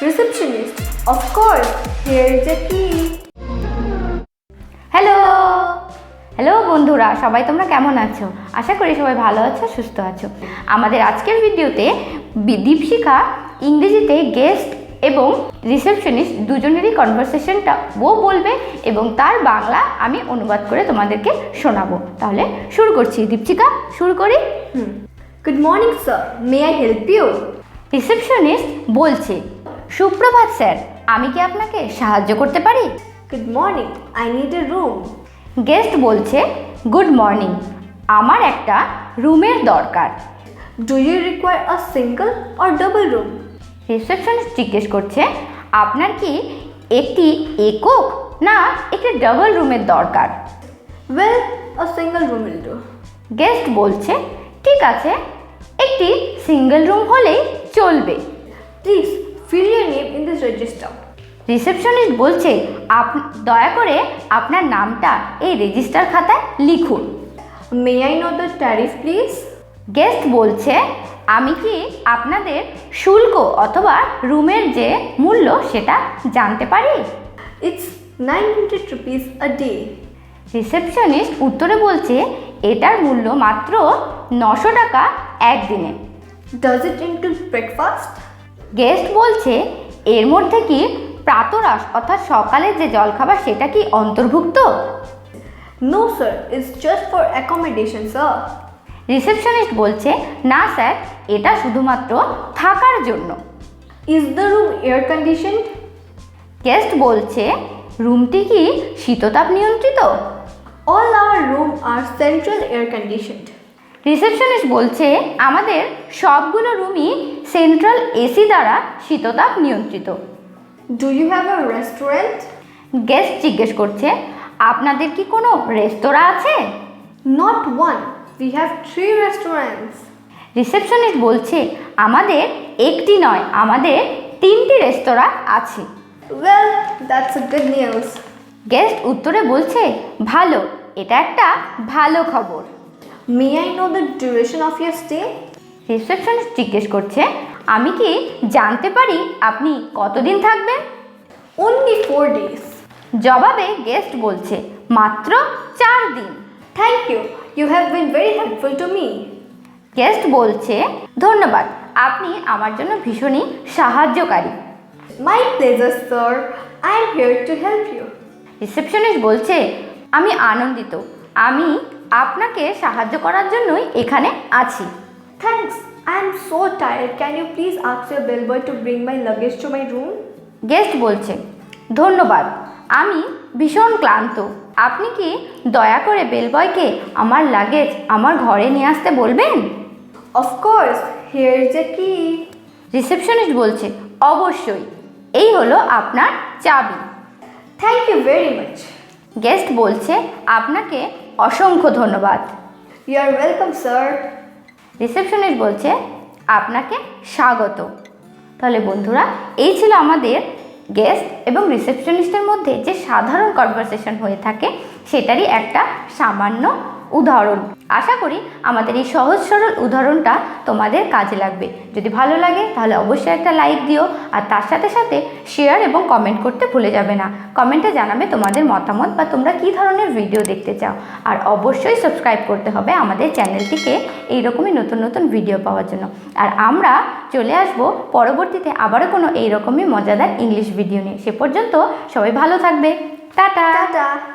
Receptionist. Of course, here is the key. Hello বন্ধুরা, সবাই তোমরা কেমন আছো? আশা করি সবাই ভালো আছো, সুস্থ আছো। আমাদের আজকের ভিডিওতে দীপশিখা ইংরেজিতে গেস্ট এবং রিসেপশনিস্ট দুজনেরই কনভারসেশনটা ও বলবে এবং তার বাংলা আমি অনুবাদ করে তোমাদেরকে শোনাবো। তাহলে শুরু করছি। দীপশিখা, শুরু করি। Good morning, sir. May I help you? Receptionist বলছে, সুপ্রভাত স্যার, আমি কি আপনাকে সাহায্য করতে পারি? Good morning. I need a room. Guest বলছে, গুড মর্নিং, আমার একটা রুমের দরকার। Do you require a single or double room? Receptionist জিজ্ঞেস করছে, আপনার কি একটি একক না একটি ডাবল রুমের দরকার? Well, a single room will do. Guest বলছে, ঠিক আছে, একটি সিঙ্গেল রুম হলেই চলবে। Please fill your name in this register. Receptionist বলছে, দয়া করে আপনার নামটা এই রেজিস্টার খাতায় লিখুন। May I know the tariff, please? Guest বলছে, আমি কি আপনাদের শুল্ক অথবা রুমের যে মূল্য সেটা জানতে পারি? It's 900 rupees a day. Receptionist উত্তরে বলছে, এটার মূল্য মাত্র 900 টাকা একদিনে। Does it include breakfast? Guest বলছে, এর মধ্যে কি প্রাতরাশ অর্থাৎ সকালের যে জলখাবার সেটা কি অন্তর্ভুক্ত? No, sir. It's just for accommodation, sir. Receptionist বলছে, না স্যার, এটা শুধুমাত্র থাকার জন্য। Is the room air conditioned? Guest বলছে, রুমটি কি শীততাপ নিয়ন্ত্রিত? All our rooms are central air conditioned. Receptionist বলছে, আমাদের সবগুলো রুমই সেন্ট্রাল এসি দ্বারা শীততাপ নিয়ন্ত্রিত। Do you have a restaurant? Guest জিজ্ঞেস করছে, আপনাদের কি কোনো রেস্তোরাঁ আছে? Not one. We have 3 restaurants. Receptionist বলছে, আমাদের একটি নয়, আমাদের 3টি রেস্তোরাঁ আছে। Well, that's a good news. Guest উত্তরে বলছে, ভালো, এটা একটা ভালো খবর। May I know the duration of your stay? Receptionist জিজ্ঞেস করছে, আমি কি জানতে পারি আপনি কতদিন থাকবেন? Only 4 days. জবাবে গেস্ট বলছে, মাত্র 4 দিন। Thank you. You have been very helpful to me. Guest বলছে, ধন্যবাদ, আপনি আমার জন্য ভীষণই সাহায্যকারী। My pleasure, sir. I am here to help you. Receptionist বলছে, আমি আনন্দিত, আমি আপনাকে সাহায্য করার জন্যই এখানে আছি। Thanks. I am so tired. Can you please ask your bellboy to bring my luggage to my room? Guest বলছে, ধন্যবাদ, আমি ভীষণ ক্লান্ত, আপনি কি দয়া করে বেলবয়কে আমার লাগেজ আমার ঘরে নিয়ে আসতে বলবেন? Of course. Here is the key. Receptionist বলছে, অবশ্যই, এই হলো আপনার চাবি। Thank you very much. Guest বলছে, আপনাকে অসংখ্য ধন্যবাদ। You are welcome, sir. Receptionist বলছে, আপনাকে স্বাগত। তাহলে বন্ধুরা, এই ছিল আমাদের গেস্ট এবং রিসেপশনিস্টের মধ্যে যে সাধারণ কনভারসেশন হয়ে থাকে সেটারই একটা সামান্য উদাহরণ। আশা করি আমাদের এই সহজ সরল উদাহরণটা তোমাদের কাজে লাগবে। যদি ভালো লাগে তাহলে অবশ্যই একটা লাইক দিও, আর তার সাথে সাথে শেয়ার এবং কমেন্ট করতে ভুলে যাবে না। কমেন্টে জানাবে তোমাদের মতামত বা তোমরা কী ধরনের ভিডিও দেখতে চাও, আর অবশ্যই সাবস্ক্রাইব করতে হবে আমাদের চ্যানেলটিকে এইরকমই নতুন নতুন ভিডিও পাওয়ার জন্য। আর আমরা চলে আসব পরবর্তীতে আবারও কোনো এইরকমই মজাদার ইংলিশ ভিডিও নিয়ে। সে পর্যন্ত সবাই ভালো থাকবে। টাটা। Ta-ta.